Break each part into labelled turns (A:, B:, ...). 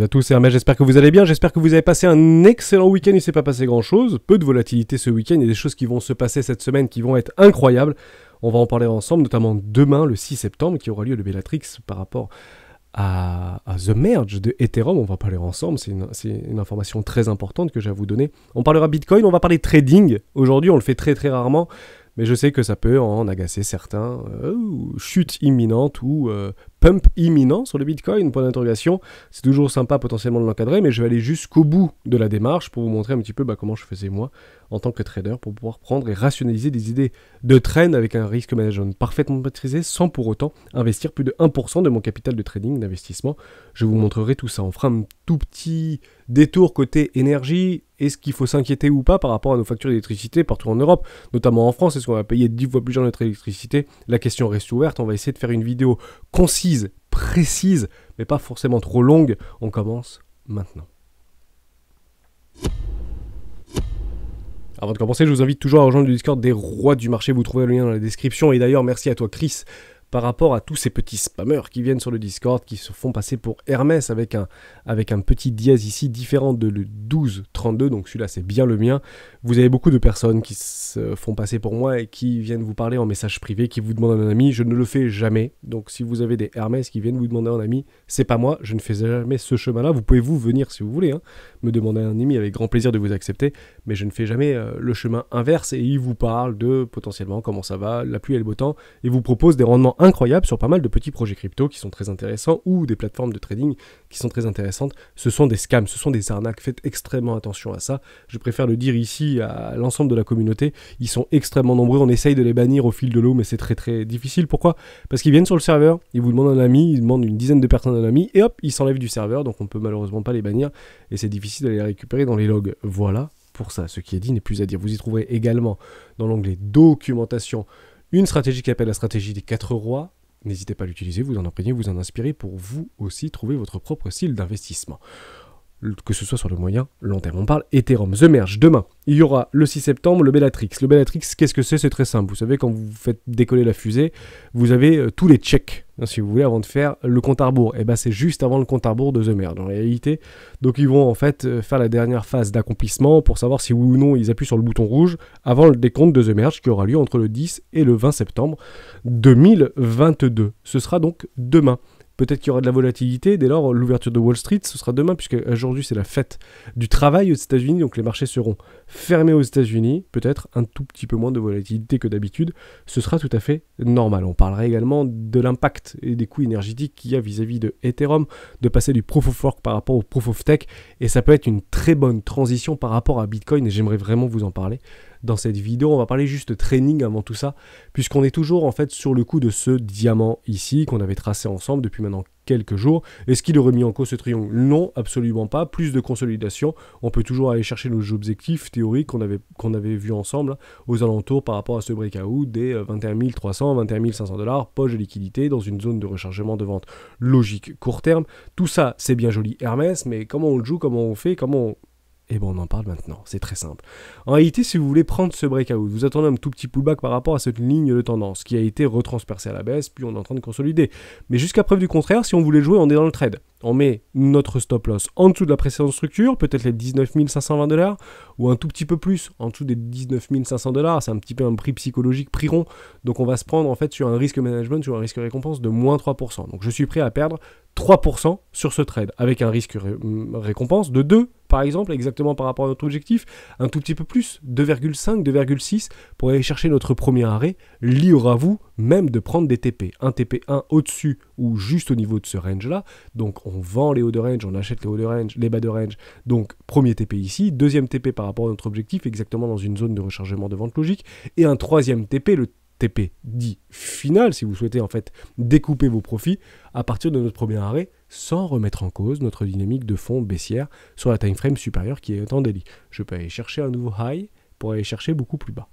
A: toutes et à tous, c'est Hermès, j'espère que vous allez bien, j'espère que vous avez passé un excellent week-end, il ne s'est pas passé grand chose, peu de volatilité ce week-end, il y a des choses qui vont se passer cette semaine qui vont être incroyables, on va en parler ensemble, notamment demain le 6 septembre qui aura lieu le Bellatrix par rapport à The Merge de Ethereum, on va parler ensemble, c'est une information très importante que j'ai à vous donner. On parlera Bitcoin, on va parler trading, aujourd'hui on le fait très très rarement, mais je sais que ça peut en agacer certains, chute imminente ou pump imminent sur le Bitcoin, point d'interrogation. C'est toujours sympa potentiellement de l'encadrer, mais je vais aller jusqu'au bout de la démarche pour vous montrer un petit peu comment je faisais moi en tant que trader pour pouvoir prendre et rationaliser des idées de trend avec un risque management parfaitement maîtrisé sans pour autant investir plus de 1% de mon capital de trading, d'investissement. Je vous montrerai tout ça. On fera un tout petit détour côté énergie. Est-ce qu'il faut s'inquiéter ou pas par rapport à nos factures d'électricité partout en Europe, notamment en France? Est-ce qu'on va payer 10 fois plus cher notre électricité? La question reste ouverte. On va essayer de faire une vidéo concise, précise, mais pas forcément trop longue. On commence maintenant. Avant de commencer, je vous invite toujours à rejoindre le Discord des rois du marché. Vous trouverez le lien dans la description. Et d'ailleurs, merci à toi, Chris, par rapport à tous ces petits spammers qui viennent sur le Discord, qui se font passer pour Hermès avec un petit dièse ici différent de le 1232, donc celui-là c'est bien le mien. Vous avez beaucoup de personnes qui se font passer pour moi et qui viennent vous parler en message privé, qui vous demandent un ami. Je ne le fais jamais, donc si vous avez des Hermès qui viennent vous demander un ami, c'est pas moi, je ne fais jamais ce chemin-là. Vous pouvez vous venir si vous voulez, me demander un ami avec grand plaisir de vous accepter, mais je ne fais jamais le chemin inverse et il vous parle de potentiellement comment ça va, la pluie et le beau temps, et vous propose des rendements incroyables sur pas mal de petits projets crypto qui sont très intéressants ou des plateformes de trading qui sont très intéressantes. Ce sont des scams, ce sont des arnaques, faites extrêmement attention à ça. Je préfère le dire ici à l'ensemble de la communauté, ils sont extrêmement nombreux, on essaye de les bannir au fil de l'eau mais c'est très très difficile. Pourquoi? Parce qu'ils viennent sur le serveur, ils vous demandent un ami, ils demandent une dizaine de personnes un ami et hop, ils s'enlèvent du serveur, donc on peut malheureusement pas les bannir et c'est difficile d'aller les récupérer dans les logs. Voilà pour ça, ce qui est dit n'est plus à dire. Vous y trouverez également dans l'onglet documentation une stratégie qui s'appelle la stratégie des 4 rois. N'hésitez pas à l'utiliser, vous en imprégnez, vous en inspirez pour vous aussi trouver votre propre style d'investissement. Que ce soit sur le moyen, long terme. On parle Ethereum, The Merge. Demain, il y aura le 6 septembre, le Bellatrix. Le Bellatrix, qu'est-ce que c'est? C'est très simple. Vous savez, quand vous faites décoller la fusée, vous avez tous les checks, si vous voulez, avant de faire le compte à rebours. Et bien, c'est juste avant le compte à rebours de The Merge, en réalité. Donc, ils vont en fait faire la dernière phase d'accomplissement pour savoir si oui ou non ils appuient sur le bouton rouge avant le décompte de The Merge qui aura lieu entre le 10 et le 20 septembre 2022. Ce sera donc demain. Peut-être qu'il y aura de la volatilité, dès lors l'ouverture de Wall Street, ce sera demain, puisque aujourd'hui c'est la fête du travail aux États-Unis, donc les marchés seront fermés aux États-Unis, peut-être un tout petit peu moins de volatilité que d'habitude, ce sera tout à fait normal. On parlera également de l'impact et des coûts énergétiques qu'il y a vis-à-vis de Ethereum, de passer du Proof of Work par rapport au Proof of Tech, et ça peut être une très bonne transition par rapport à Bitcoin, et j'aimerais vraiment vous en parler. Dans cette vidéo, on va parler juste training avant tout ça, puisqu'on est toujours en fait sur le coup de ce diamant ici, qu'on avait tracé ensemble depuis maintenant quelques jours. Est-ce qu'il aurait mis en cause ce triangle? Non, absolument pas. Plus de consolidation. On peut toujours aller chercher nos objectifs théoriques qu'on avait vus ensemble aux alentours par rapport à ce breakout des 21 300, 21 500 $, poche de liquidité dans une zone de rechargement de vente logique court terme. Tout ça, c'est bien joli Hermès, mais comment on le joue, comment on fait, Eh bien, on en parle maintenant, c'est très simple. En réalité, si vous voulez prendre ce breakout, vous attendez un tout petit pullback par rapport à cette ligne de tendance qui a été retranspercée à la baisse, puis on est en train de consolider. Mais jusqu'à preuve du contraire, si on voulait jouer, on est dans le trade. On met notre stop loss en dessous de la précédente structure, peut-être les 19 520 $, ou un tout petit peu plus, en dessous des 19 500 $, c'est un petit peu un prix psychologique, prix rond. Donc on va se prendre en fait sur un risque management, sur un risque récompense de moins 3%. Donc je suis prêt à perdre 3% sur ce trade, avec un risque récompense de 2, par exemple, exactement par rapport à notre objectif, un tout petit peu plus, 2,5, 2,6, pour aller chercher notre premier arrêt. Libre à vous même de prendre des TP, un TP1 au-dessus ou juste au niveau de ce range-là. Donc on vend les hauts de range, on achète les hauts de range, les bas de range. Donc premier TP ici, deuxième TP par rapport à notre objectif, exactement dans une zone de rechargement de vente logique, et un troisième TP, le TP dit final, si vous souhaitez en fait découper vos profits à partir de notre premier arrêt, sans remettre en cause notre dynamique de fond baissière sur la time frame supérieure qui est en daily. Je peux aller chercher un nouveau high pour aller chercher beaucoup plus bas.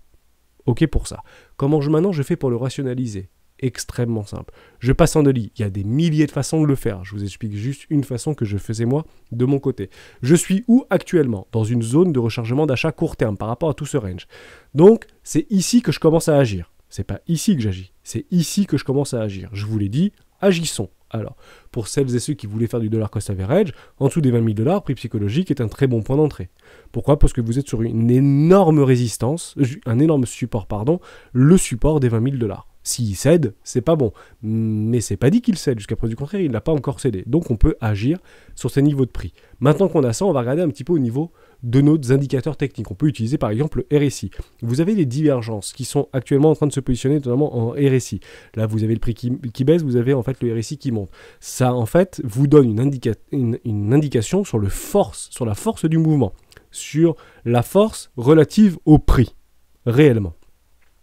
A: Ok pour ça. Comment maintenant je fais pour le rationaliser? Extrêmement simple. Je passe en daily. Il y a des milliers de façons de le faire. Je vous explique juste une façon que je faisais moi de mon côté. Je suis où actuellement? Dans une zone de rechargement d'achat court terme par rapport à tout ce range. Donc c'est ici que je commence à agir. C'est pas ici que j'agis, c'est ici que je commence à agir. Je vous l'ai dit, agissons. Alors, pour celles et ceux qui voulaient faire du dollar cost average, en dessous des 20 000 $, prix psychologique est un très bon point d'entrée. Pourquoi? Parce que vous êtes sur une énorme résistance, un énorme support, pardon, le support des 20 000 $. S'il cède, c'est pas bon. Mais c'est pas dit qu'il cède, jusqu'à preuve du contraire, il n'a pas encore cédé. Donc on peut agir sur ces niveaux de prix. Maintenant qu'on a ça, on va regarder un petit peu au niveau de nos indicateurs techniques. On peut utiliser par exemple le RSI. Vous avez les divergences qui sont actuellement en train de se positionner notamment en RSI. Là, vous avez le prix qui baisse, vous avez en fait le RSI qui monte. Ça, en fait, vous donne une indication sur la force du mouvement, sur la force relative au prix, réellement.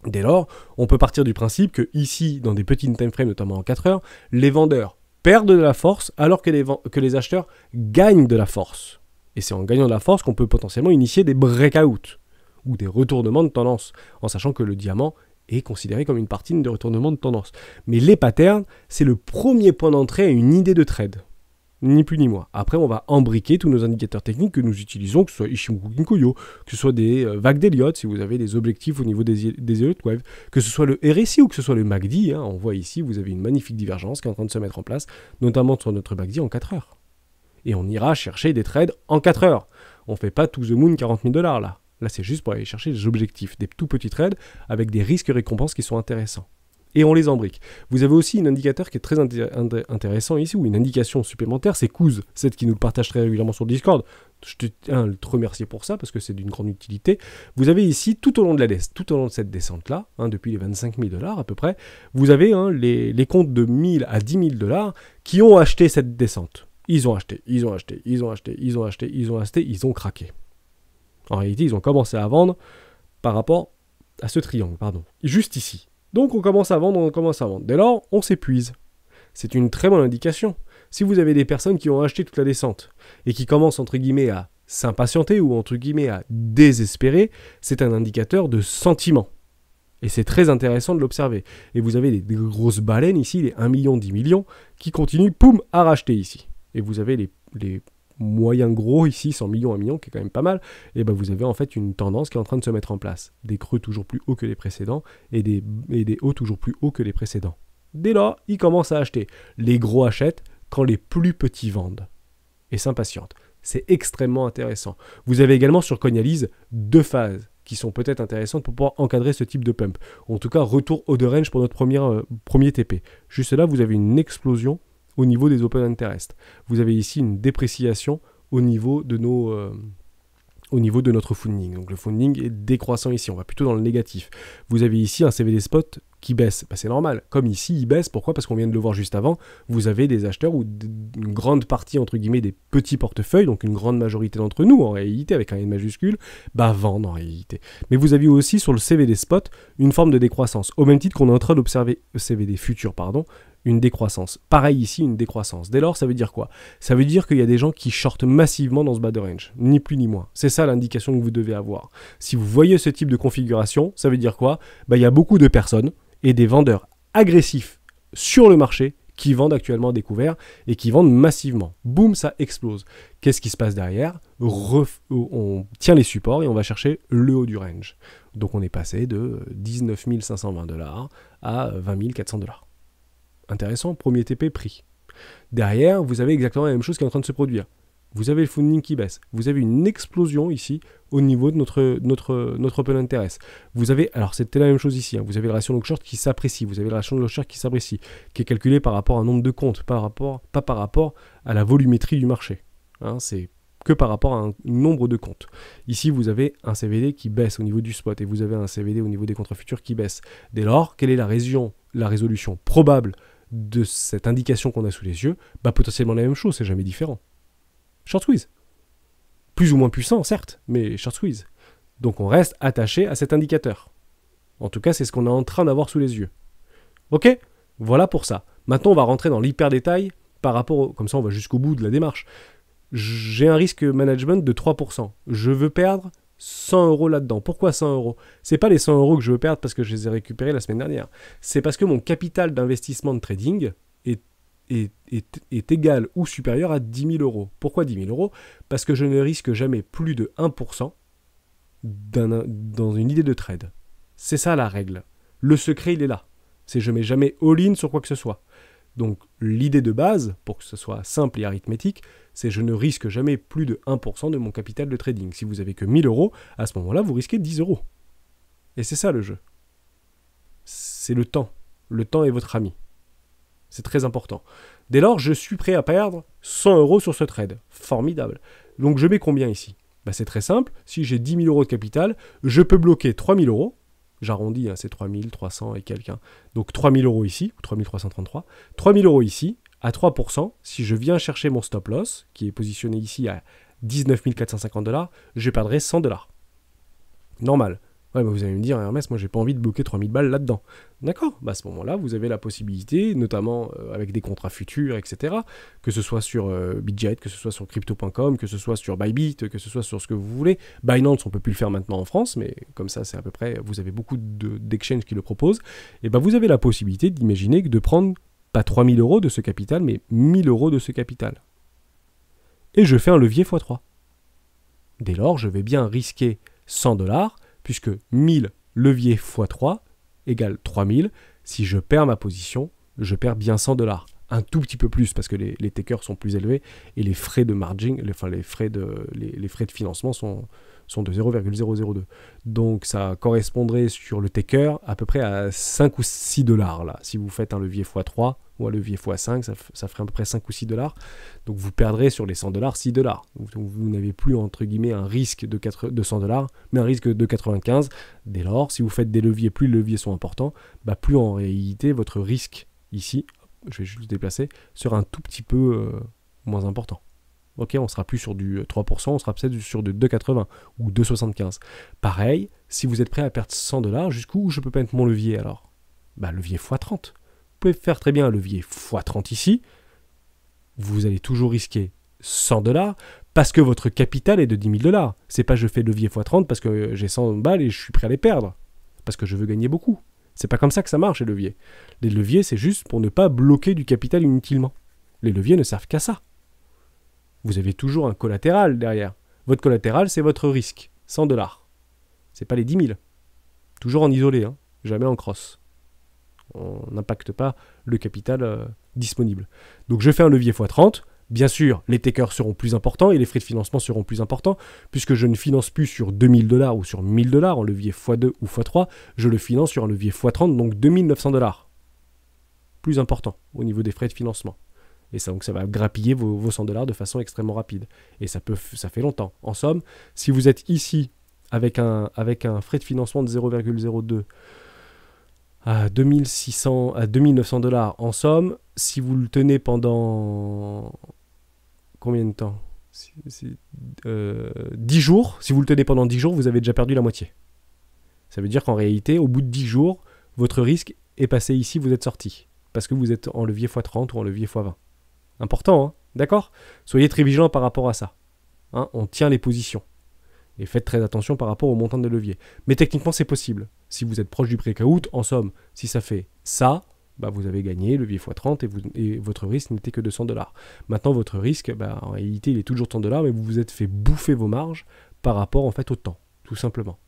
A: Dès lors, on peut partir du principe que ici, dans des petits time frames, notamment en 4 heures, les vendeurs perdent de la force alors que les acheteurs gagnent de la force. Et c'est en gagnant de la force qu'on peut potentiellement initier des breakouts ou des retournements de tendance, en sachant que le diamant est considéré comme une partie de retournement de tendance. Mais les patterns, c'est le premier point d'entrée à une idée de trade. Ni plus ni moins. Après, on va embriquer tous nos indicateurs techniques que nous utilisons, que ce soit Ichimoku Kinkoyo, que ce soit des vagues d'Elliott, si vous avez des objectifs au niveau des Elliott Wave, que ce soit le RSI ou que ce soit le MACD. On voit ici, vous avez une magnifique divergence qui est en train de se mettre en place, notamment sur notre MACD en 4 heures. Et on ira chercher des trades en 4 heures. On ne fait pas to the moon 40 000 $ là. Là, c'est juste pour aller chercher des objectifs, des tout petits trades avec des risques-récompenses qui sont intéressants. Et on les embrique. Vous avez aussi un indicateur qui est très intéressant ici, ou une indication supplémentaire, c'est Kouz, celle qui nous le partage très régulièrement sur Discord. Je tiens à te remercier pour ça, parce que c'est d'une grande utilité. Vous avez ici, tout au long de cette descente-là, depuis les 25 000 $ à peu près, vous avez les comptes de 1000 à 10 000 $ qui ont acheté cette descente. Ils ont acheté, ils ont craqué. En réalité, ils ont commencé à vendre par rapport à ce triangle, juste ici. Donc on commence à vendre. Dès lors, on s'épuise. C'est une très bonne indication. Si vous avez des personnes qui ont acheté toute la descente et qui commencent entre guillemets à s'impatienter ou entre guillemets à désespérer, c'est un indicateur de sentiment. Et c'est très intéressant de l'observer. Et vous avez des grosses baleines ici, les 1 million, 10 millions, qui continuent, poum, à racheter ici. Et vous avez les moyens gros ici, 100 millions, 1 million, qui est quand même pas mal, et ben vous avez en fait une tendance qui est en train de se mettre en place. Des creux toujours plus hauts que les précédents et des hauts toujours plus hauts que les précédents. Dès là, ils commencent à acheter. Les gros achètent quand les plus petits vendent. Et s'impatientent. C'est extrêmement intéressant. Vous avez également sur Coinalyse 2 phases qui sont peut-être intéressantes pour pouvoir encadrer ce type de pump. En tout cas, retour haut de range pour notre premier TP. Juste là, vous avez une explosion au niveau des open interest. Vous avez ici une dépréciation au niveau de notre funding. Donc le funding est décroissant ici, on va plutôt dans le négatif. Vous avez ici un CVD spot qui baisse. C'est normal. Comme ici, il baisse. Pourquoi? Parce qu'on vient de le voir juste avant. Vous avez des acheteurs ou une grande partie, entre guillemets, des petits portefeuilles, donc une grande majorité d'entre nous, en réalité, avec un N majuscule, vendent en réalité. Mais vous avez aussi sur le CVD spot une forme de décroissance. Au même titre qu'on est en train d'observer, CVD futur, une décroissance. Pareil ici, une décroissance. Dès lors, ça veut dire quoi? Ça veut dire qu'il y a des gens qui shortent massivement dans ce bas de range. Ni plus ni moins. C'est ça l'indication que vous devez avoir. Si vous voyez ce type de configuration, ça veut dire quoi? Il y a beaucoup de personnes et des vendeurs agressifs sur le marché qui vendent actuellement à découvert et qui vendent massivement. Boum, ça explose. Qu'est-ce qui se passe derrière? On tient les supports et on va chercher le haut du range. Donc on est passé de 19 520 $ à 20 400 $. Intéressant, premier TP pris. Derrière, vous avez exactement la même chose qui est en train de se produire. Vous avez le funding qui baisse. Vous avez une explosion ici au niveau de notre open interest. Vous avez, alors c'était la même chose ici, vous avez le ratio long short qui s'apprécie. Vous avez le ratio long short qui s'apprécie, qui est calculé par rapport à un nombre de comptes, pas par rapport à la volumétrie du marché. C'est que par rapport à un nombre de comptes. Ici, vous avez un CVD qui baisse au niveau du spot et vous avez un CVD au niveau des contrats futurs qui baisse. Dès lors, quelle est la résolution probable de cette indication qu'on a sous les yeux? Potentiellement la même chose, c'est jamais différent. Short squeeze. Plus ou moins puissant, certes, mais short squeeze. Donc on reste attaché à cet indicateur. En tout cas, c'est ce qu'on est en train d'avoir sous les yeux. Ok? Voilà pour ça. Maintenant, on va rentrer dans l'hyper détail par rapport comme ça, on va jusqu'au bout de la démarche. J'ai un risque management de 3%. Je veux perdre 100 € là-dedans. Pourquoi 100 €? C'est pas les 100 € que je veux perdre parce que je les ai récupérés la semaine dernière. C'est parce que mon capital d'investissement de trading est égal ou supérieur à 10 000 €. Pourquoi 10 000 €? Parce que je ne risque jamais plus de 1% dans une idée de trade. C'est ça la règle. Le secret, il est là. C'est je mets jamais all-in sur quoi que ce soit. Donc l'idée de base, pour que ce soit simple et arithmétique, c'est je ne risque jamais plus de 1% de mon capital de trading. Si vous avez que 1000 euros, à ce moment-là, vous risquez 10 euros. Et c'est ça le jeu. C'est le temps. Le temps est votre ami. C'est très important. Dès lors, je suis prêt à perdre 100 euros sur ce trade. Formidable. Donc je mets combien ici? C'est très simple. Si j'ai 10 000 euros de capital, je peux bloquer 3 000 euros. J'arrondis, c'est 3 300 et quelques. Donc 3 000 euros ici, ou 3 333. 3 000 euros ici, à 3%. Si je viens chercher mon stop loss, qui est positionné ici à 19 450 $, je perdrai 100 $. Normal. Ouais, vous allez me dire, Hermès, moi j'ai pas envie de bloquer 3000 balles là-dedans. D'accord, à ce moment-là, vous avez la possibilité, notamment avec des contrats futurs, etc., que ce soit sur Bitget, que ce soit sur crypto.com, que ce soit sur Bybit, que ce soit sur ce que vous voulez. Binance, on peut plus le faire maintenant en France, mais comme ça, c'est à peu près, vous avez beaucoup d'exchanges qui le proposent. Et vous avez la possibilité d'imaginer de prendre pas 3000 euros de ce capital, mais 1000 euros de ce capital. Et je fais un levier x3. Dès lors, je vais bien risquer 100 $, puisque 1000 levier x3 égale 3000. Si je perds ma position, je perds bien 100 $. Un tout petit peu plus parce que les takers sont plus élevés et les frais de margin, les frais de financement sont de 0,002. Donc ça correspondrait sur le taker à peu près à 5 ou 6 $. Là. Si vous faites un levier x3 ou un levier x5, ça ferait à peu près 5 ou 6 $. Donc vous perdrez sur les 100 $, 6 $. Vous n'avez plus entre guillemets un risque de 100 $, mais un risque de 95. Dès lors, si vous faites des leviers, plus les leviers sont importants, plus en réalité votre risque ici, je vais juste déplacer, sera un tout petit peu moins important. Ok, on sera plus sur du 3%, on sera peut-être sur du 2,80 ou 2,75. Pareil, si vous êtes prêt à perdre 100 $, jusqu'où je peux mettre mon levier alors? Levier x30. Vous pouvez faire très bien un levier x30 ici. Vous allez toujours risquer 100 $ parce que votre capital est de 10 000 $. C'est pas je fais levier x30 parce que j'ai 100 balles et je suis prêt à les perdre. Parce que je veux gagner beaucoup. C'est pas comme ça que ça marche les leviers. Les leviers, c'est juste pour ne pas bloquer du capital inutilement. Les leviers ne servent qu'à ça. Vous avez toujours un collatéral derrière. Votre collatéral, c'est votre risque. 100 $. C'est pas les 10 000. Toujours en isolé, jamais en cross. On n'impacte pas le capital disponible. Donc je fais un levier x30. Bien sûr, les takers seront plus importants et les frais de financement seront plus importants puisque je ne finance plus sur 2000 $ ou sur 1000 $ en levier x2 ou x3. Je le finance sur un levier x30, donc 2900 $. Plus important au niveau des frais de financement. Et ça, donc ça va grappiller vos 100 $ de façon extrêmement rapide. Et ça fait longtemps. En somme, si vous êtes ici avec un frais de financement de 0,02 à 2600 à 2900 $, en somme, si vous le tenez pendant combien de temps? 10 jours. Si vous le tenez pendant 10 jours, vous avez déjà perdu la moitié. Ça veut dire qu'en réalité, au bout de 10 jours, votre risque est passé ici, vous êtes sorti. Parce que vous êtes en levier x30 ou en levier x20. Important, d'accord? Soyez très vigilant par rapport à ça. On tient les positions. Et faites très attention par rapport au montant de levier. Mais techniquement, c'est possible. Si vous êtes proche du breakout, en somme, si ça fait ça, vous avez gagné levier x30 et votre risque n'était que de 100 $. Maintenant, votre risque, en réalité, il est toujours de 100 $, mais vous vous êtes fait bouffer vos marges par rapport en fait au temps, tout simplement.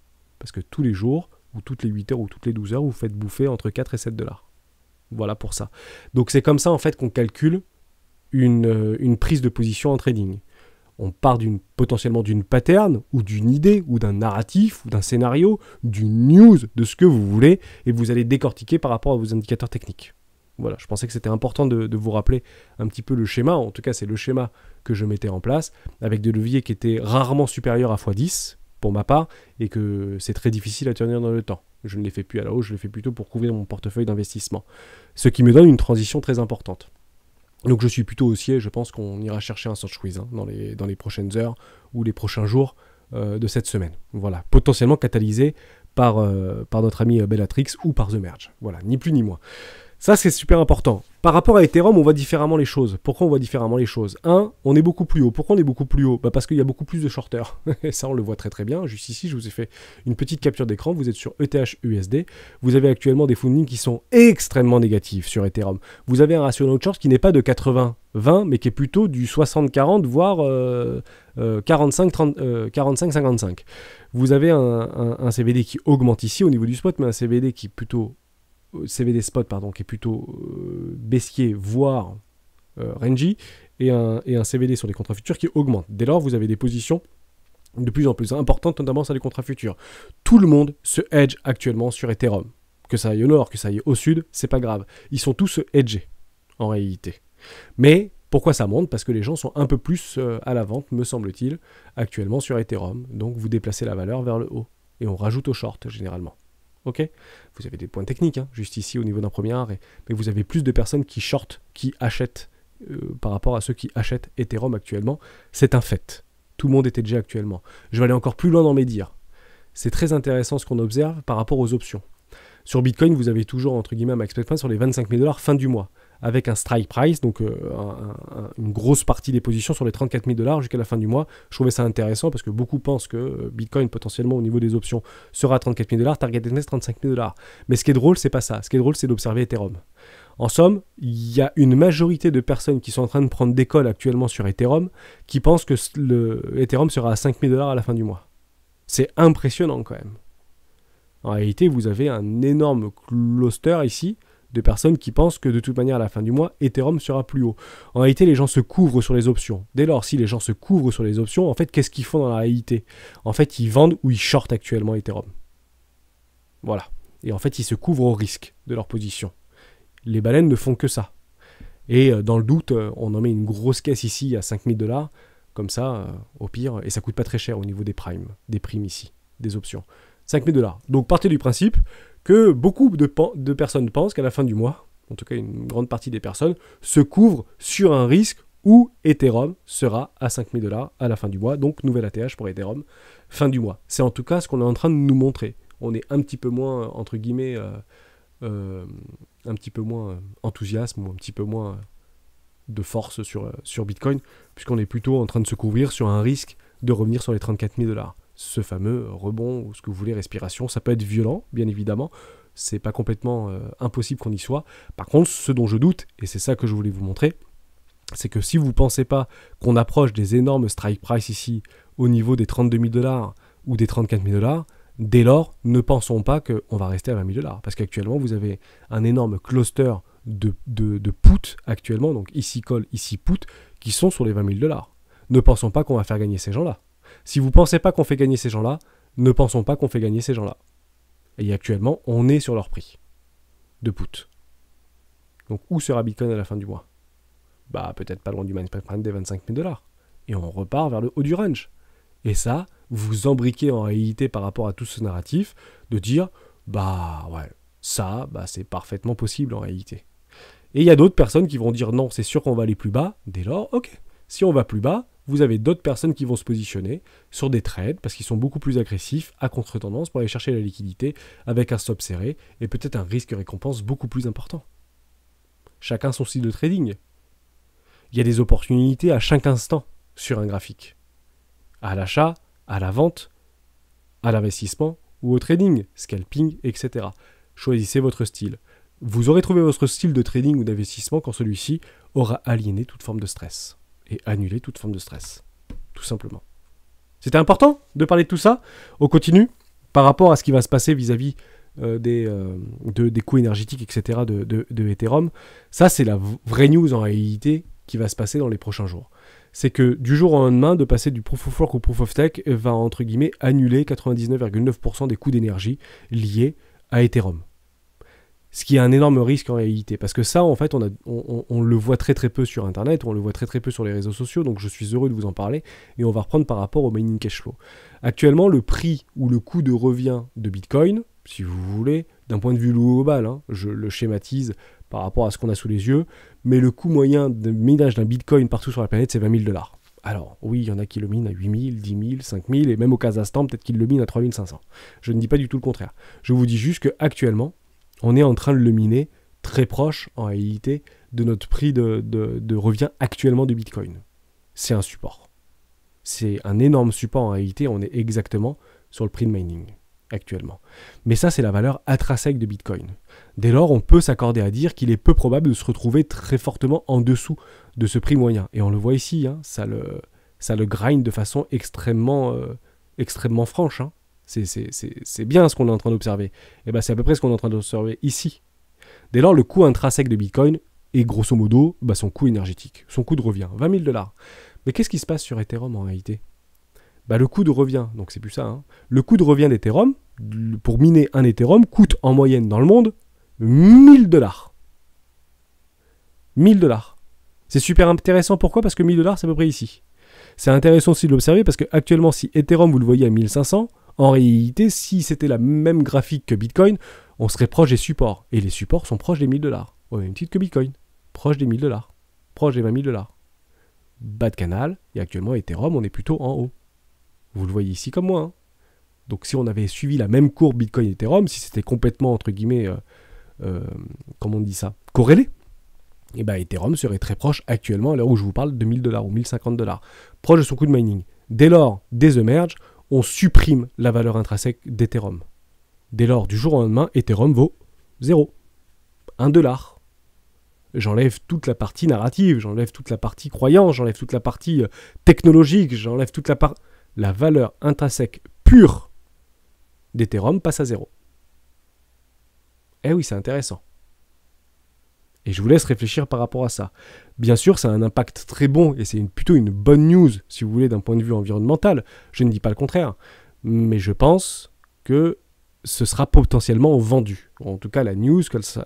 A: Parce que tous les jours, ou toutes les 8 heures, ou toutes les 12 heures, vous faites bouffer entre 4 et 7 $. Voilà pour ça. Donc c'est comme ça en fait qu'on calcule une prise de position en trading. On part potentiellement d'une pattern, ou d'une idée, ou d'un narratif, ou d'un scénario, d'une news, de ce que vous voulez, et vous allez décortiquer par rapport à vos indicateurs techniques. Voilà, je pensais que c'était important de vous rappeler un petit peu le schéma, en tout cas c'est le schéma que je mettais en place, avec des leviers qui étaient rarement supérieurs à x10, pour ma part, et que c'est très difficile à tenir dans le temps. Je ne les fais plus à la hausse, je les fais plutôt pour couvrir mon portefeuille d'investissement. Ce qui me donne une transition très importante. Donc je suis plutôt haussier, je pense qu'on ira chercher un short squeeze dans les prochaines heures ou les prochains jours de cette semaine. Voilà, potentiellement catalysé par notre ami Bellatrix ou par The Merge. Voilà, ni plus ni moins. Ça, c'est super important. Par rapport à Ethereum, on voit différemment les choses. Pourquoi on voit différemment les choses? On est beaucoup plus haut. Pourquoi on est beaucoup plus haut? Parce qu'il y a beaucoup plus de shorters. Et ça, on le voit très très bien. Juste ici, je vous ai fait une petite capture d'écran. Vous êtes sur ETH-USD. Vous avez actuellement des fundings qui sont extrêmement négatifs sur Ethereum. Vous avez un ratio no short qui n'est pas de 80-20, mais qui est plutôt du 60-40, voire 45-55. Vous avez un CVD qui augmente ici au niveau du spot, mais un CVD qui est plutôt CVD spot, pardon, qui est plutôt baissier, voire rangy, et un CVD sur les contrats futurs qui augmente. Dès lors, vous avez des positions de plus en plus importantes, notamment sur les contrats futurs. Tout le monde se hedge actuellement sur Ethereum. Que ça aille au nord, que ça aille au sud, c'est pas grave. Ils sont tous hedgés, en réalité. Mais pourquoi ça monte? Parce que les gens sont un peu plus à la vente, me semble-t-il, actuellement sur Ethereum. Donc vous déplacez la valeur vers le haut. Et on rajoute au short, généralement. Ok? Vous avez des points techniques, hein, juste ici, au niveau d'un premier arrêt. Mais vous avez plus de personnes qui shortent, qui achètent, par rapport à ceux qui achètent Ethereum actuellement. C'est un fait. Tout le monde est hedgé actuellement. Je vais aller encore plus loin dans mes dires. C'est très intéressant ce qu'on observe par rapport aux options. Sur Bitcoin, vous avez toujours, entre guillemets, un max point sur les 25 000 $ fin du mois, avec un strike price, donc une grosse partie des positions sur les 34 000 $ jusqu'à la fin du mois. Je trouvais ça intéressant parce que beaucoup pensent que Bitcoin, potentiellement, au niveau des options, sera à 34 000 $, target business 35 000 $. Mais ce qui est drôle, c'est pas ça. Ce qui est drôle, c'est d'observer Ethereum. En somme, il y a une majorité de personnes qui sont en train de prendre d'école actuellement sur Ethereum qui pensent que le Ethereum sera à 5 000 $ à la fin du mois. C'est impressionnant quand même. En réalité, vous avez un énorme cluster ici de personnes qui pensent que de toute manière à la fin du mois, Ethereum sera plus haut. En réalité, les gens se couvrent sur les options. Dès lors, si les gens se couvrent sur les options, en fait, qu'est-ce qu'ils font dans la réalité? En fait, ils vendent ou ils shortent actuellement Ethereum. Voilà. Et en fait, ils se couvrent au risque de leur position. Les baleines ne font que ça. Et dans le doute, on en met une grosse caisse ici à 5 000 $, comme ça, au pire, et ça coûte pas très cher au niveau des primes ici, des options. 5 000 $. Donc partez du principe que beaucoup de personnes pensent qu'à la fin du mois, en tout cas une grande partie des personnes, se couvrent sur un risque où Ethereum sera à 5 000 $ à la fin du mois, donc nouvel ATH pour Ethereum, fin du mois. C'est en tout cas ce qu'on est en train de nous montrer. On est un petit peu moins, entre guillemets, un petit peu moins enthousiasme ou un petit peu moins de force sur Bitcoin, puisqu'on est plutôt en train de se couvrir sur un risque de revenir sur les 34 000 $. Ce fameux rebond, ou ce que vous voulez, respiration, ça peut être violent, bien évidemment, c'est pas complètement impossible qu'on y soit. Par contre, ce dont je doute, et c'est ça que je voulais vous montrer, c'est que si vous ne pensez pas qu'on approche des énormes strike price ici, au niveau des 32 000 $ ou des 34 000 $, dès lors, ne pensons pas qu'on va rester à 20 000 $. Parce qu'actuellement, vous avez un énorme cluster de put actuellement, donc ici call, ici put, qui sont sur les 20 000 $. Ne pensons pas qu'on va faire gagner ces gens-là. Si vous ne pensez pas qu'on fait gagner ces gens-là, ne pensons pas qu'on fait gagner ces gens-là. Et actuellement, on est sur leur prix de put. Donc, où sera Bitcoin à la fin du mois? Bah, peut-être pas loin du max prime des 25 000 $. Et on repart vers le haut du range. Et ça, vous embriquez en réalité par rapport à tout ce narratif de dire, bah ouais, ça, bah, c'est parfaitement possible en réalité. Et il y a d'autres personnes qui vont dire, non, c'est sûr qu'on va aller plus bas. Dès lors, ok, si on va plus bas, vous avez d'autres personnes qui vont se positionner sur des trades parce qu'ils sont beaucoup plus agressifs à contre-tendance pour aller chercher la liquidité avec un stop serré et peut-être un risque-récompense beaucoup plus important. Chacun son style de trading. Il y a des opportunités à chaque instant sur un graphique. À l'achat, à la vente, à l'investissement ou au trading, scalping, etc. Choisissez votre style. Vous aurez trouvé votre style de trading ou d'investissement quand celui-ci aura aliéné toute forme de stress. Et annuler toute forme de stress. Tout simplement. C'était important de parler de tout ça. On continue par rapport à ce qui va se passer vis-à-vis des coûts énergétiques, etc. de Ethereum. Ça, c'est la vraie news en réalité qui va se passer dans les prochains jours. C'est que du jour au lendemain, de passer du Proof of Work au Proof of Stake va, entre guillemets, annuler 99,9% des coûts d'énergie liés à Ethereum. Ce qui est un énorme risque en réalité, parce que ça, en fait, on le voit très très peu sur Internet, on le voit très très peu sur les réseaux sociaux, donc je suis heureux de vous en parler, et on va reprendre par rapport au mining cash flow. Actuellement, le prix ou le coût de revient de Bitcoin, si vous voulez, d'un point de vue global, hein, je le schématise par rapport à ce qu'on a sous les yeux, mais le coût moyen de minage d'un Bitcoin partout sur la planète, c'est 20 000 $. Alors, oui, il y en a qui le minent à 8 000, 10 000, 5 000, et même au Kazakhstan, peut-être qu'ils le minent à 3 500. Je ne dis pas du tout le contraire. Je vous dis juste qu'actuellement, on est en train de le miner très proche, en réalité, de notre prix de revient actuellement de Bitcoin. C'est un support. C'est un énorme support en réalité, on est exactement sur le prix de mining actuellement. Mais ça, c'est la valeur intrinsèque de Bitcoin. Dès lors, on peut s'accorder à dire qu'il est peu probable de se retrouver très fortement en dessous de ce prix moyen. Et on le voit ici, hein, ça le grind de façon extrêmement franche, hein. C'est bien ce qu'on est en train d'observer. Et ben c'est à peu près ce qu'on est en train d'observer ici, Dès lors, le coût intrinsèque de Bitcoin est grosso modo son coût énergétique, son coût de revient, 20 000 $. Mais qu'est-ce qui se passe sur Ethereum en réalité? Le coût de revient, donc c'est plus ça, hein. Le coût de revient d'Ethereum, pour miner un Ethereum, coûte en moyenne dans le monde 1000 $. 1000 $. C'est super intéressant, pourquoi? Parce que 1000 $, c'est à peu près ici. C'est intéressant aussi de l'observer parce que actuellement, si Ethereum, vous le voyez à 1500, en réalité, si c'était la même graphique que Bitcoin, on serait proche des supports. Et les supports sont proches des 1000 $. Au même titre que Bitcoin. Proche des 1000 $. Proche des 20 000 $. Bas de canal, et actuellement, Ethereum, on est plutôt en haut. Vous le voyez ici comme moi, hein. Donc si on avait suivi la même courbe Bitcoin et Ethereum, si c'était complètement, entre guillemets, comment on dit ça, corrélé, et Ethereum serait très proche actuellement, à l'heure où je vous parle, de 1000 $ ou 1050 $, proche de son coût de mining. Dès lors, dès The Merge, on supprime la valeur intrinsèque d'Ethereum. Dès lors, du jour au lendemain, Ethereum vaut 0. 1 $. J'enlève toute la partie narrative, j'enlève toute la partie croyance, j'enlève toute la partie technologique, j'enlève toute la partie... La valeur intrinsèque pure d'Ethereum passe à 0. Eh oui, c'est intéressant. Et je vous laisse réfléchir par rapport à ça. Bien sûr, ça a un impact très bon, et c'est plutôt une bonne news, si vous voulez, d'un point de vue environnemental. Je ne dis pas le contraire. Mais je pense que ce sera potentiellement vendu. En tout cas, la news,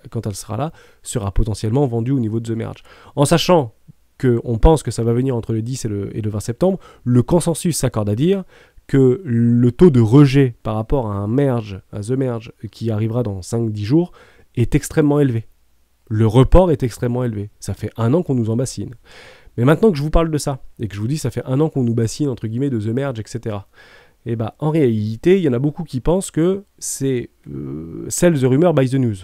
A: quand elle sera là, sera potentiellement vendue au niveau de The Merge. En sachant qu'on pense que ça va venir entre le 10 et le 20 septembre, le consensus s'accorde à dire que le taux de rejet par rapport à un merge, à The Merge, qui arrivera dans 5-10 jours, est extrêmement élevé. Le report est extrêmement élevé. Ça fait 1 an qu'on nous en bassine. Mais maintenant que je vous parle de ça, et que je vous dis ça fait 1 an qu'on nous bassine, entre guillemets, de The Merge, etc., en réalité, il y en a beaucoup qui pensent que c'est sell the rumor, buy the news.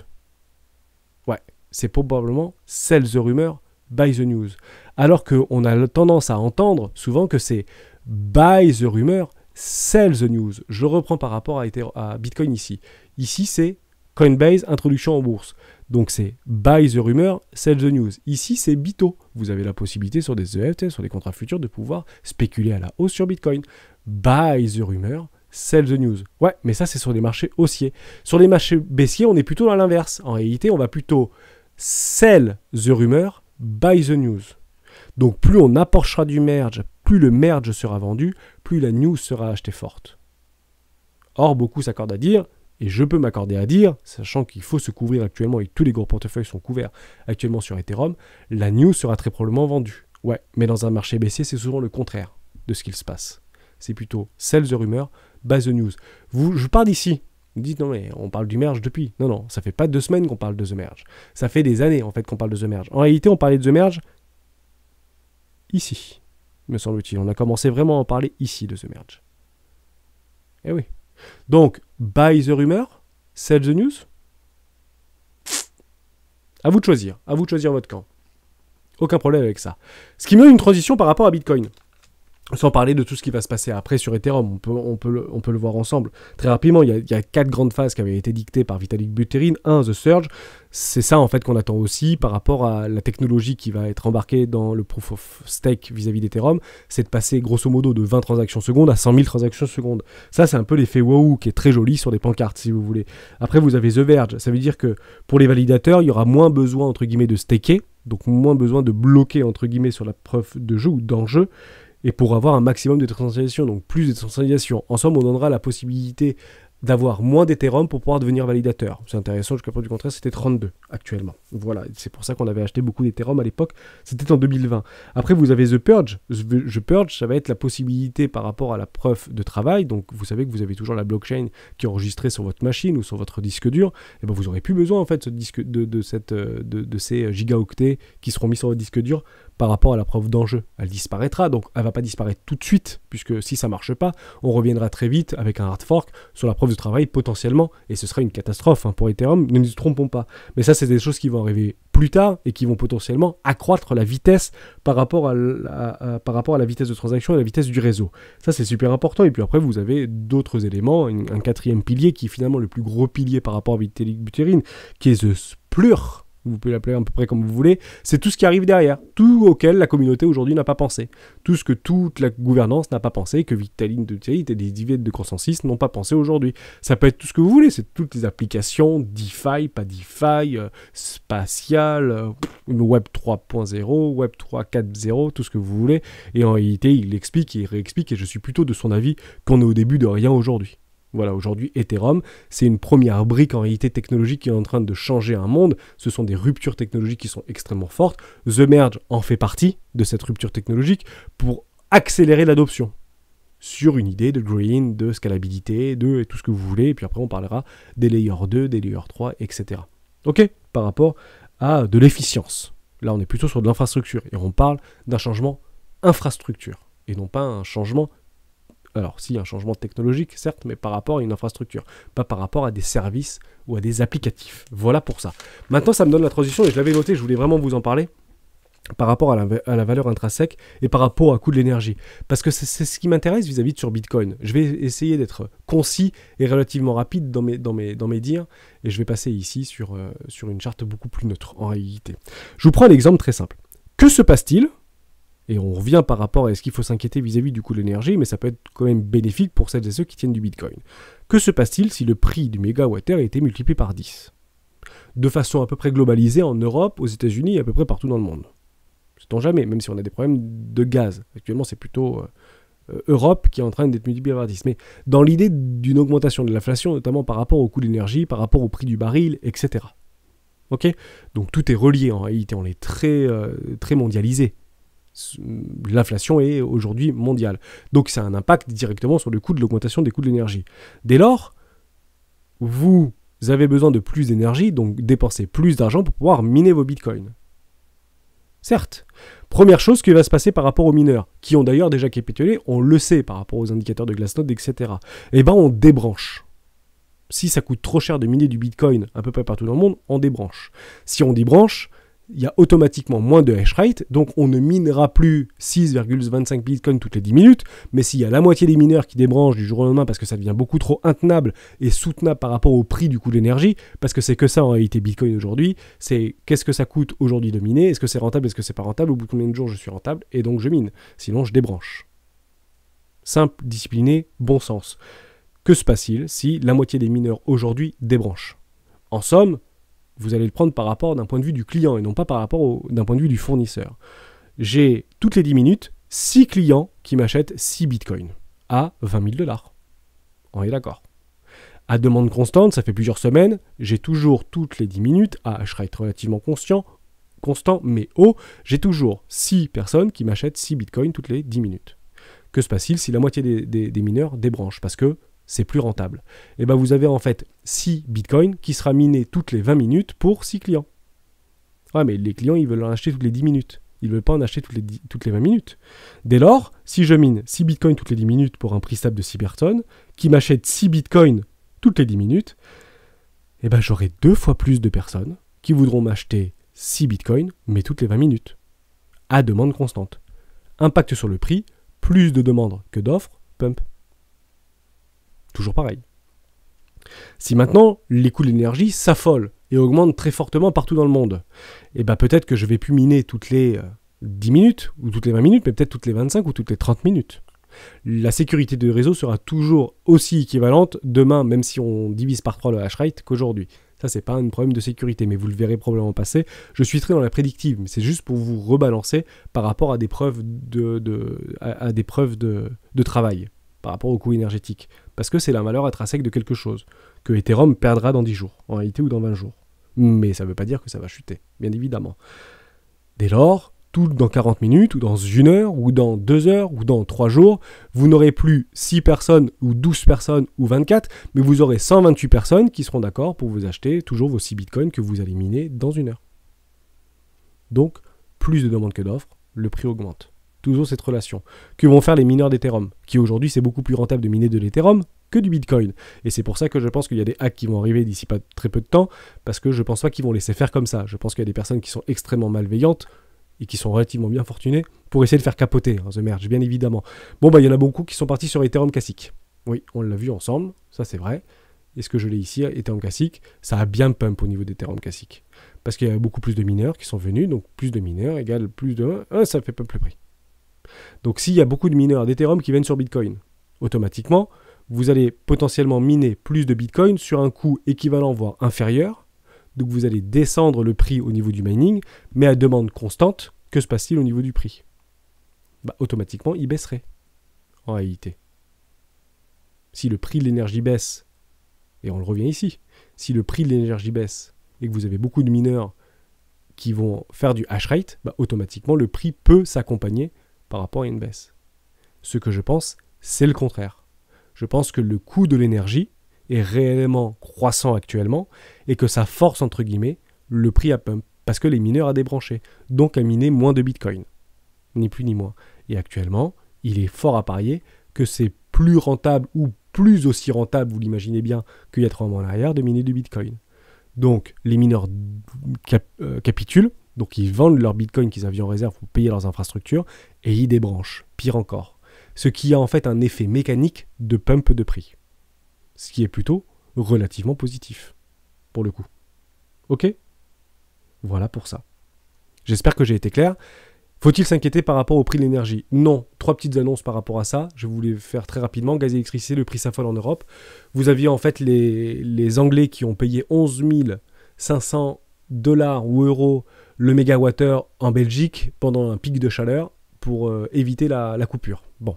A: Ouais, c'est probablement sell the rumor, buy the news. Alors qu'on a tendance à entendre souvent que c'est buy the rumor, sell the news. Je reprends par rapport à Bitcoin ici. Ici, c'est Coinbase, introduction en bourse. Donc c'est buy the rumor, sell the news. Ici, c'est Bito. Vous avez la possibilité sur des EFT, sur des contrats futurs, de pouvoir spéculer à la hausse sur Bitcoin. Buy the rumor, sell the news. Ouais, mais ça, c'est sur les marchés haussiers. Sur les marchés baissiers, on est plutôt dans l'inverse. En réalité, on va plutôt sell the rumor, buy the news. Donc plus on approchera du merge, plus le merge sera vendu, plus la news sera achetée forte. Or, beaucoup s'accordent à dire, et je peux m'accorder à dire, sachant qu'il faut se couvrir actuellement, et tous les gros portefeuilles sont couverts actuellement sur Ethereum, la news sera très probablement vendue. Ouais, mais dans un marché baissier, c'est souvent le contraire de ce qu'il se passe. C'est plutôt sell the rumor, buy the news. Je pars d'ici. Vous dites, non mais on parle du merge depuis. Non, ça fait pas 2 semaines qu'on parle de The Merge. Ça fait des années en fait qu'on parle de The Merge. En réalité, on parlait de The Merge ici, me semble-t-il. On a commencé vraiment à en parler ici de The Merge. Eh oui. Donc, buy the rumor, sell the news. À vous de choisir votre camp. Aucun problème avec ça. Ce qui me donne une transition par rapport à Bitcoin. Sans parler de tout ce qui va se passer après sur Ethereum, on peut le voir ensemble. Très rapidement, il y a 4 grandes phases qui avaient été dictées par Vitalik Buterin. 1, The Surge. C'est ça en fait qu'on attend aussi par rapport à la technologie qui va être embarquée dans le Proof of Stake vis-à-vis d'Ethereum. C'est de passer grosso modo de 20 transactions secondes à 100 000 transactions secondes. Ça, c'est un peu l'effet wow qui est très joli sur des pancartes si vous voulez. Après, vous avez The Verge. Ça veut dire que pour les validateurs, il y aura moins besoin entre guillemets de staker. Donc moins besoin de bloquer entre guillemets sur la preuve de jeu ou d'enjeu. Et pour avoir un maximum de décentralisation, donc plus de décentralisation. En somme, on donnera la possibilité d'avoir moins d'Ethereum pour pouvoir devenir validateur. C'est intéressant, jusqu'à preuve du contraire, c'était 32 actuellement. Voilà, c'est pour ça qu'on avait acheté beaucoup d'Ethereum à l'époque, c'était en 2020. Après, vous avez The Purge. The Purge, ça va être la possibilité par rapport à la preuve de travail. Donc, vous savez que vous avez toujours la blockchain qui est enregistrée sur votre machine ou sur votre disque dur. Et ben, vous n'aurez plus besoin, en fait, de ces gigaoctets qui seront mis sur votre disque dur par rapport à la preuve d'enjeu. Elle disparaîtra, donc elle ne va pas disparaître tout de suite, puisque si ça ne marche pas, on reviendra très vite avec un hard fork sur la preuve de travail potentiellement, et ce sera une catastrophe pour Ethereum, ne nous trompons pas. Mais ça, c'est des choses qui vont arriver plus tard et qui vont potentiellement accroître la vitesse par rapport à la vitesse de transaction et la vitesse du réseau. Ça, c'est super important. Et puis après, vous avez d'autres éléments, un 4e pilier qui est finalement le plus gros pilier par rapport à Vitalik Buterin, qui est The Splur. vous pouvez l'appeler à peu près comme vous voulez, c'est tout ce qui arrive derrière, tout auquel la communauté aujourd'hui n'a pas pensé, tout ce que toute la gouvernance n'a pas pensé, que Vitaline de Tigrit et des dividendes de Consensus n'ont pas pensé aujourd'hui. Ça peut être tout ce que vous voulez, c'est toutes les applications, DeFi, pas DeFi, spatial, Web 3.0, Web 3.4.0, tout ce que vous voulez, et en réalité il explique et il réexplique, et je suis plutôt de son avis qu'on est au début de rien aujourd'hui. Voilà, aujourd'hui, Ethereum, c'est une première brique en réalité technologique qui est en train de changer un monde. Ce sont des ruptures technologiques qui sont extrêmement fortes. The Merge en fait partie de cette rupture technologique pour accélérer l'adoption sur une idée de green, de scalabilité, de tout ce que vous voulez. Et puis après, on parlera des layers 2, des layers 3, etc. Ok ? Par rapport à de l'efficience. Là, on est plutôt sur de l'infrastructure. Et on parle d'un changement infrastructure. Et non pas un changement. Alors, si, un changement technologique, certes, mais par rapport à une infrastructure, pas par rapport à des services ou à des applicatifs. Voilà pour ça. Maintenant, ça me donne la transition, et je l'avais noté, je voulais vraiment vous en parler, par rapport à la valeur intrinsèque et par rapport à coût de l'énergie. Parce que c'est ce qui m'intéresse vis-à-vis de sur Bitcoin. Je vais essayer d'être concis et relativement rapide dans mes dires, et je vais passer ici sur une charte beaucoup plus neutre, en réalité. Je vous prends un exemple très simple. Que se passe-t-il ? Et on revient par rapport à ce qu'il faut s'inquiéter vis-à-vis du coût de l'énergie, mais ça peut être quand même bénéfique pour celles et ceux qui tiennent du Bitcoin. Que se passe-t-il si le prix du mégawattheure a été multiplié par 10 ? De façon à peu près globalisée en Europe, aux États-Unis et à peu près partout dans le monde. Sait-on jamais, même si on a des problèmes de gaz. Actuellement, c'est plutôt Europe qui est en train d'être multipliée par 10. Mais dans l'idée d'une augmentation de l'inflation, notamment par rapport au coût de l'énergie, par rapport au prix du baril, etc. Ok ? Donc tout est relié en réalité, on est très mondialisé. L'inflation est aujourd'hui mondiale. Donc ça a un impact directement sur le coût de l'augmentation des coûts de l'énergie. Dès lors, vous avez besoin de plus d'énergie, donc dépensez plus d'argent pour pouvoir miner vos bitcoins. Certes, première chose qui va se passer par rapport aux mineurs, qui ont d'ailleurs déjà capitulé, on le sait par rapport aux indicateurs de Glassnode, etc. Eh bien on débranche. Si ça coûte trop cher de miner du bitcoin à peu près partout dans le monde, on débranche. Si on débranche, il y a automatiquement moins de hash rate, donc on ne minera plus 6,25 bitcoins toutes les 10 minutes, mais s'il y a la moitié des mineurs qui débranchent du jour au lendemain parce que ça devient beaucoup trop intenable et soutenable par rapport au prix du coût de l'énergie, parce que c'est que ça en réalité Bitcoin aujourd'hui, c'est qu'est-ce que ça coûte aujourd'hui de miner, est-ce que c'est rentable, est-ce que c'est pas rentable, au bout de combien de jours je suis rentable, et donc je mine, sinon je débranche. Simple, discipliné, bon sens. Que se passe-t-il si la moitié des mineurs aujourd'hui débranchent ? En somme, vous allez le prendre par rapport d'un point de vue du client et non pas par rapport d'un point de vue du fournisseur. J'ai toutes les 10 minutes 6 clients qui m'achètent 6 bitcoins à 20 000 $. On est d'accord. À demande constante, ça fait plusieurs semaines, j'ai toujours toutes les 10 minutes, à hash rate relativement constant mais haut, j'ai toujours 6 personnes qui m'achètent 6 bitcoins toutes les 10 minutes. Que se passe-t-il si la moitié des mineurs débranchent ? Parce que c'est plus rentable. Et bien vous avez en fait 6 bitcoins qui sera miné toutes les 20 minutes pour 6 clients. Ouais, mais les clients, ils veulent en acheter toutes les 10 minutes. Ils ne veulent pas en acheter toutes les 20 minutes. Dès lors, si je mine 6 bitcoins toutes les 10 minutes pour un prix stable de 6 personnes, qui m'achètent 6 bitcoins toutes les 10 minutes, et ben j'aurai 2 fois plus de personnes qui voudront m'acheter 6 bitcoins, mais toutes les 20 minutes. À demande constante. Impact sur le prix, plus de demandes que d'offres, pump. Toujours pareil. Si maintenant les coûts de l'énergie s'affolent et augmentent très fortement partout dans le monde, et ben peut-être que je ne vais plus miner toutes les 10 minutes ou toutes les 20 minutes, mais peut-être toutes les 25 ou toutes les 30 minutes. La sécurité du réseau sera toujours aussi équivalente demain, même si on divise par 3 le hash rate qu'aujourd'hui. Ça, c'est pas un problème de sécurité, mais vous le verrez probablement passer. Je suis très dans la prédictive, mais c'est juste pour vous rebalancer par rapport à des preuves de travail, par rapport au coût énergétique. Parce que c'est la valeur intrinsèque de quelque chose, que Ethereum perdra dans 10 jours, en réalité, ou dans 20 jours. Mais ça ne veut pas dire que ça va chuter, bien évidemment. Dès lors, tout dans 40 minutes, ou dans 1 heure, ou dans 2 heures, ou dans 3 jours, vous n'aurez plus 6 personnes, ou 12 personnes, ou 24, mais vous aurez 128 personnes qui seront d'accord pour vous acheter toujours vos 6 bitcoins que vous allez miner dans 1 heure. Donc, plus de demandes que d'offres, le prix augmente. Toujours cette relation. Que vont faire les mineurs d'Ethereum ? Qui aujourd'hui, c'est beaucoup plus rentable de miner de l'Ethereum que du Bitcoin. Et c'est pour ça que je pense qu'il y a des hacks qui vont arriver d'ici pas très peu de temps, parce que je pense pas qu'ils vont laisser faire comme ça. Je pense qu'il y a des personnes qui sont extrêmement malveillantes et qui sont relativement bien fortunées pour essayer de faire capoter The Merge, bien évidemment. Bon, il y en a beaucoup qui sont partis sur Ethereum classique. Oui, on l'a vu ensemble, ça c'est vrai. et ce que je l'ai ici, Ethereum classique, ça a bien pump au niveau d'Ethereum classique. Parce qu'il y a beaucoup plus de mineurs qui sont venus, donc plus de mineurs égale plus de 1, ça fait pump le prix. Donc s'il y a beaucoup de mineurs d'Ethereum qui viennent sur Bitcoin, automatiquement, vous allez potentiellement miner plus de Bitcoin sur un coût équivalent, voire inférieur. Donc vous allez descendre le prix au niveau du mining, mais à demande constante, que se passe-t-il au niveau du prix? Automatiquement, il baisserait, en réalité. Si le prix de l'énergie baisse, et on le revient ici, si le prix de l'énergie baisse et que vous avez beaucoup de mineurs qui vont faire du hash rate, automatiquement, le prix peut s'accompagner par rapport à une baisse. Ce que je pense, c'est le contraire. Je pense que le coût de l'énergie est réellement croissant actuellement et que ça force, entre guillemets, le prix à pump parce que les mineurs à débrancher, donc à miner moins de Bitcoin. Ni plus ni moins. Et actuellement, il est fort à parier que c'est plus rentable ou plus aussi rentable, vous l'imaginez bien, qu'il y a 3 mois en arrière, de miner du Bitcoin. Donc, les mineurs capitulent, donc ils vendent leur Bitcoin qu'ils avaient en réserve pour payer leurs infrastructures, et ils débranchent, pire encore. Ce qui a en fait un effet mécanique de pump de prix. Ce qui est plutôt relativement positif, pour le coup. Ok ? Voilà pour ça. J'espère que j'ai été clair. Faut-il s'inquiéter par rapport au prix de l'énergie? Non. 3 petites annonces par rapport à ça. Je voulais faire très rapidement. Gaz et électricité, le prix s'affole en Europe. Vous aviez en fait les Anglais qui ont payé 11 500 $ ou euros le mégawattheure en Belgique pendant un pic de chaleur pour éviter la coupure. Bon.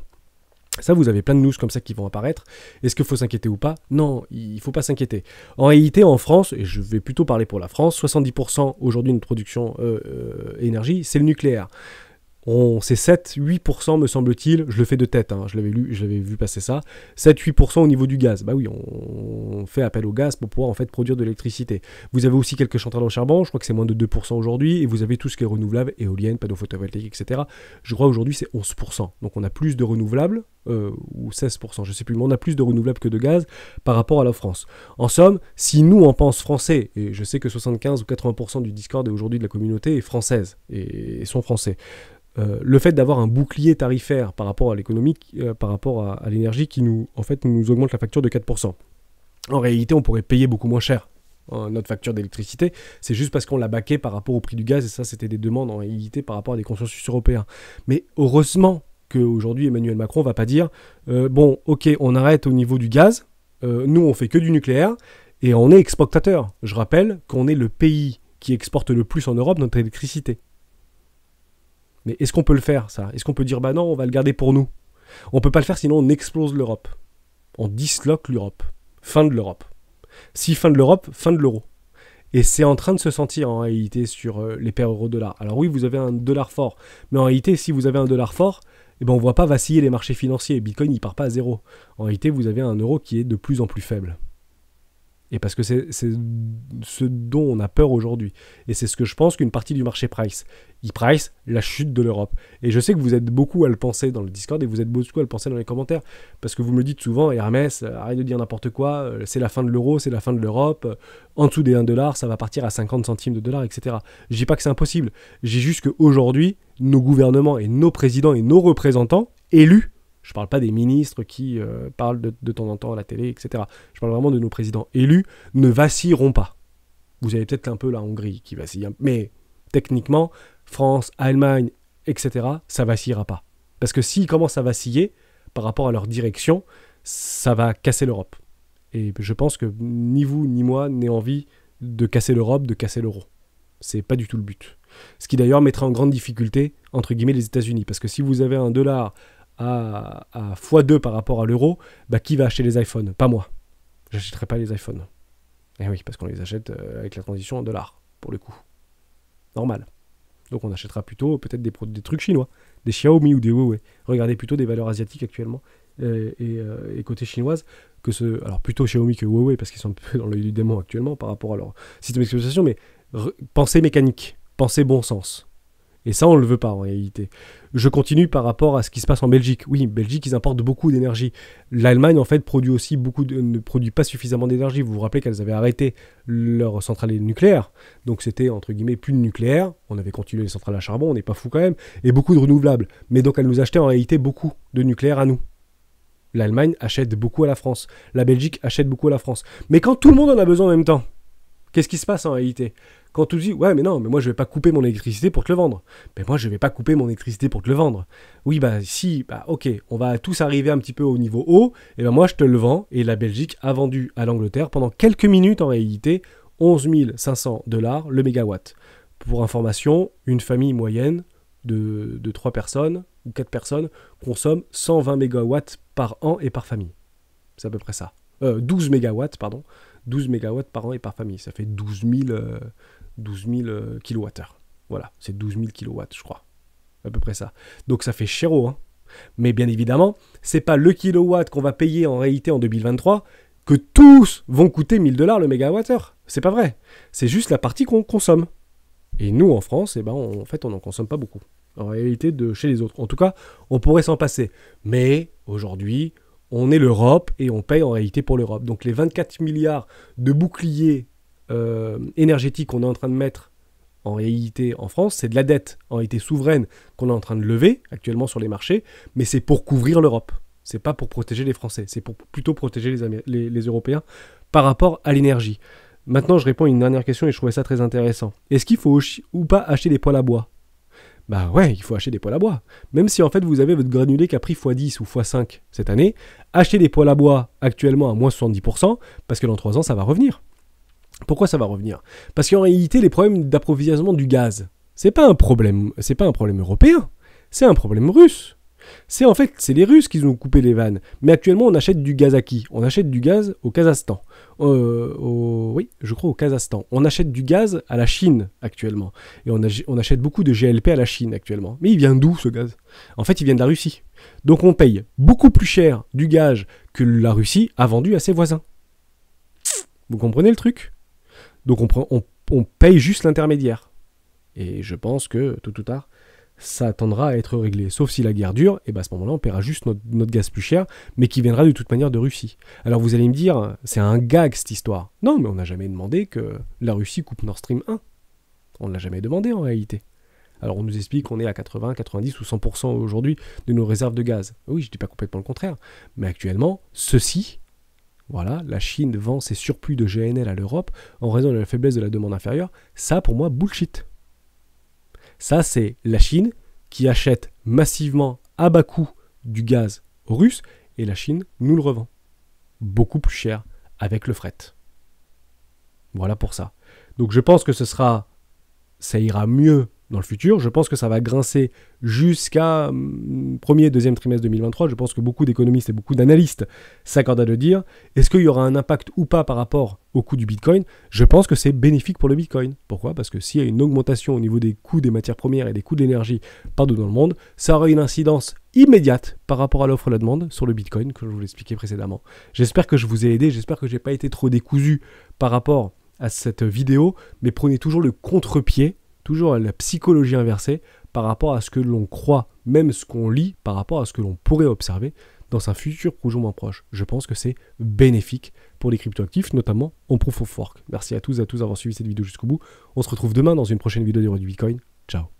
A: Ça, vous avez plein de news comme ça qui vont apparaître. Est-ce qu'il faut s'inquiéter ou pas? Non, il ne faut pas s'inquiéter. En réalité, en France, et je vais plutôt parler pour la France, 70% aujourd'hui de notre production énergie, c'est le nucléaire. C'est 7-8% me semble-t-il, je le fais de tête, je l'avais vu passer ça, 7-8% au niveau du gaz. Bah oui, on fait appel au gaz pour pouvoir en fait produire de l'électricité. Vous avez aussi quelques centrales au charbon, je crois que c'est moins de 2% aujourd'hui, et vous avez tout ce qui est renouvelable, éoliennes, panneaux photovoltaïques, etc. Je crois aujourd'hui c'est 11%. Donc on a plus de renouvelables, ou 16%, je sais plus, mais on a plus de renouvelables que de gaz par rapport à la France. En somme, si nous on pense français, et je sais que 75 ou 80% du Discord et aujourd'hui de la communauté est française, et sont français, le fait d'avoir un bouclier tarifaire par rapport à l'économie, par rapport à l'énergie qui nous augmente la facture de 4%. En réalité, on pourrait payer beaucoup moins cher notre facture d'électricité. C'est juste parce qu'on l'a baqué par rapport au prix du gaz, et ça, c'était des demandes en réalité par rapport à des consensus européens. Mais heureusement qu'aujourd'hui, Emmanuel Macron ne va pas dire bon, ok, on arrête au niveau du gaz, nous, on fait que du nucléaire, et on est exportateur. Je rappelle qu'on est le pays qui exporte le plus en Europe notre électricité. Mais est-ce qu'on peut le faire, ça? Est-ce qu'on peut dire, bah non, on va le garder pour nous? On peut pas le faire, sinon on explose l'Europe. On disloque l'Europe. Fin de l'Europe. Si fin de l'Europe, fin de l'euro. Et c'est en train de se sentir, en réalité, sur les paires euro-dollar. Alors oui, vous avez un dollar fort. Mais en réalité, si vous avez un dollar fort, eh ben, on ne voit pas vaciller les marchés financiers. Bitcoin, il part pas à zéro. En réalité, vous avez un euro qui est de plus en plus faible. Et parce que c'est ce dont on a peur aujourd'hui. Et c'est ce que je pense qu'une partie du marché price. Il price la chute de l'Europe. Et je sais que vous êtes beaucoup à le penser dans le Discord et vous êtes beaucoup à le penser dans les commentaires. Parce que vous me le dites souvent, Hermès, arrête de dire n'importe quoi, c'est la fin de l'euro, c'est la fin de l'Europe, en dessous des 1 $, ça va partir à 50 centimes de dollar, etc. Je dis pas que c'est impossible. J'ai juste qu'aujourd'hui, nos gouvernements et nos présidents et nos représentants élus, je ne parle pas des ministres qui parlent de temps en temps à la télé, etc. Je parle vraiment de nos présidents élus, ne vacilleront pas. Vous avez peut-être un peu la Hongrie qui vacille, mais techniquement, France, Allemagne, etc., ça vacillera pas. Parce que s'ils commencent à vaciller par rapport à leur direction, ça va casser l'Europe. Et je pense que ni vous ni moi n'avez envie de casser l'Europe, de casser l'euro. C'est pas du tout le but. Ce qui d'ailleurs mettrait en grande difficulté, entre guillemets, les États-Unis. Parce que si vous avez un dollar à x2 par rapport à l'euro, bah qui va acheter les iPhones? Pas moi. J'achèterai pas les iPhones. Et oui, parce qu'on les achète avec la transition en dollars, pour le coup. Normal. Donc on achètera plutôt peut-être des trucs chinois, des Xiaomi ou des Huawei. Regardez plutôt des valeurs asiatiques actuellement, et côté chinoise, alors plutôt Xiaomi que Huawei, parce qu'ils sont un peu dans l'œil du démon actuellement par rapport à leur système d'exploitation, mais pensez mécanique, pensez bon sens. Et ça, on ne le veut pas en réalité. Je continue par rapport à ce qui se passe en Belgique. Oui, Belgique, ils importent beaucoup d'énergie. L'Allemagne, en fait, produit aussi ne produit pas suffisamment d'énergie. Vous vous rappelez qu'elles avaient arrêté leur centrale nucléaire. Donc c'était, entre guillemets, plus de nucléaire. On avait continué les centrales à charbon, on n'est pas fou quand même. Et beaucoup de renouvelables. Mais donc elles nous achetaient en réalité beaucoup de nucléaire à nous. L'Allemagne achète beaucoup à la France. La Belgique achète beaucoup à la France. Mais quand tout le monde en a besoin en même temps, qu'est-ce qui se passe en réalité? Quand tu dis, ouais, mais non, mais moi je vais pas couper mon électricité pour te le vendre. Mais moi je vais pas couper mon électricité pour te le vendre. Oui, bah si, bah ok, on va tous arriver un petit peu au niveau haut, et ben moi je te le vends, et la Belgique a vendu à l'Angleterre pendant quelques minutes en réalité 11 500 $ le mégawatt. Pour information, une famille moyenne de 3 personnes ou 4 personnes consomme 120 mégawatts par an et par famille. C'est à peu près ça. 12 mégawatts, pardon. 12 mégawatts par an et par famille. Ça fait 12 000 kilowattheures. Voilà, c'est 12 000 kilowatts, je crois. À peu près ça. Donc ça fait chéro, hein. Mais bien évidemment, c'est pas le kilowatt qu'on va payer en réalité en 2023 que tous vont coûter 1 000 $ le mégawattheure. C'est pas vrai. C'est juste la partie qu'on consomme. Et nous, en France, eh ben, en fait, on n'en consomme pas beaucoup. En réalité, de chez les autres. En tout cas, on pourrait s'en passer. Mais aujourd'hui, on est l'Europe et on paye en réalité pour l'Europe. Donc les 24 milliards de boucliers énergétiques qu'on est en train de mettre en réalité en France, c'est de la dette en réalité souveraine qu'on est en train de lever actuellement sur les marchés, mais c'est pour couvrir l'Europe. C'est pas pour protéger les Français, c'est pour plutôt protéger les Européens par rapport à l'énergie. Maintenant, je réponds à une dernière question et je trouvais ça très intéressant. Est-ce qu'il faut ou pas acheter des poêles à bois? Bah ouais, il faut acheter des poêles à bois. Même si en fait vous avez votre granulé qui a pris x10 ou x5 cette année, achetez des poêles à bois actuellement à moins 70% parce que dans 3 ans ça va revenir. Pourquoi ça va revenir? Parce qu'en réalité les problèmes d'approvisionnement du gaz, c'est pas un problème européen, c'est un problème russe. C'est les Russes qui ont coupé les vannes. Mais actuellement, on achète du gaz à qui? On achète du gaz au Kazakhstan. Oui, je crois au Kazakhstan. On achète du gaz à la Chine actuellement. Et on achète beaucoup de GLP à la Chine actuellement. Mais il vient d'où ce gaz? En fait, il vient de la Russie. Donc on paye beaucoup plus cher du gaz que la Russie a vendu à ses voisins. Vous comprenez le truc? Donc on paye juste l'intermédiaire. Et je pense que, tôt ou tard, ça attendra à être réglé. Sauf si la guerre dure, et ben à ce moment-là, on paiera juste notre gaz plus cher, mais qui viendra de toute manière de Russie. Alors vous allez me dire, c'est un gag cette histoire. Non, mais on n'a jamais demandé que la Russie coupe Nord Stream 1. On ne l'a jamais demandé en réalité. Alors on nous explique qu'on est à 80, 90 ou 100% aujourd'hui de nos réserves de gaz. Oui, je ne dis pas complètement le contraire. Mais actuellement, voilà, la Chine vend ses surplus de GNL à l'Europe en raison de la faiblesse de la demande inférieure. Ça, pour moi, bullshit. Ça, c'est la Chine qui achète massivement à bas coût du gaz aux Russes et la Chine nous le revend beaucoup plus cher avec le fret. Voilà pour ça. Donc je pense que ça ira mieux dans le futur. Je pense que ça va grincer jusqu'à premier et deuxième trimestre 2023. Je pense que beaucoup d'économistes et beaucoup d'analystes s'accordent à le dire. Est-ce qu'il y aura un impact ou pas par rapport au coût du Bitcoin? Je pense que c'est bénéfique pour le Bitcoin. Pourquoi? Parce que s'il y a une augmentation au niveau des coûts des matières premières et des coûts de l'énergie partout dans le monde, ça aura une incidence immédiate par rapport à l'offre et la demande sur le Bitcoin, que je vous l'expliquais précédemment. J'espère que je vous ai aidé. J'espère que je n'ai pas été trop décousu par rapport à cette vidéo, mais prenez toujours le contre-pied, toujours la psychologie inversée par rapport à ce que l'on croit, même ce qu'on lit, par rapport à ce que l'on pourrait observer dans un futur plus ou moins proche. Je pense que c'est bénéfique pour les cryptoactifs, notamment en Proof of Work. Merci à tous et à tous d'avoir suivi cette vidéo jusqu'au bout. On se retrouve demain dans une prochaine vidéo du Bitcoin. Ciao.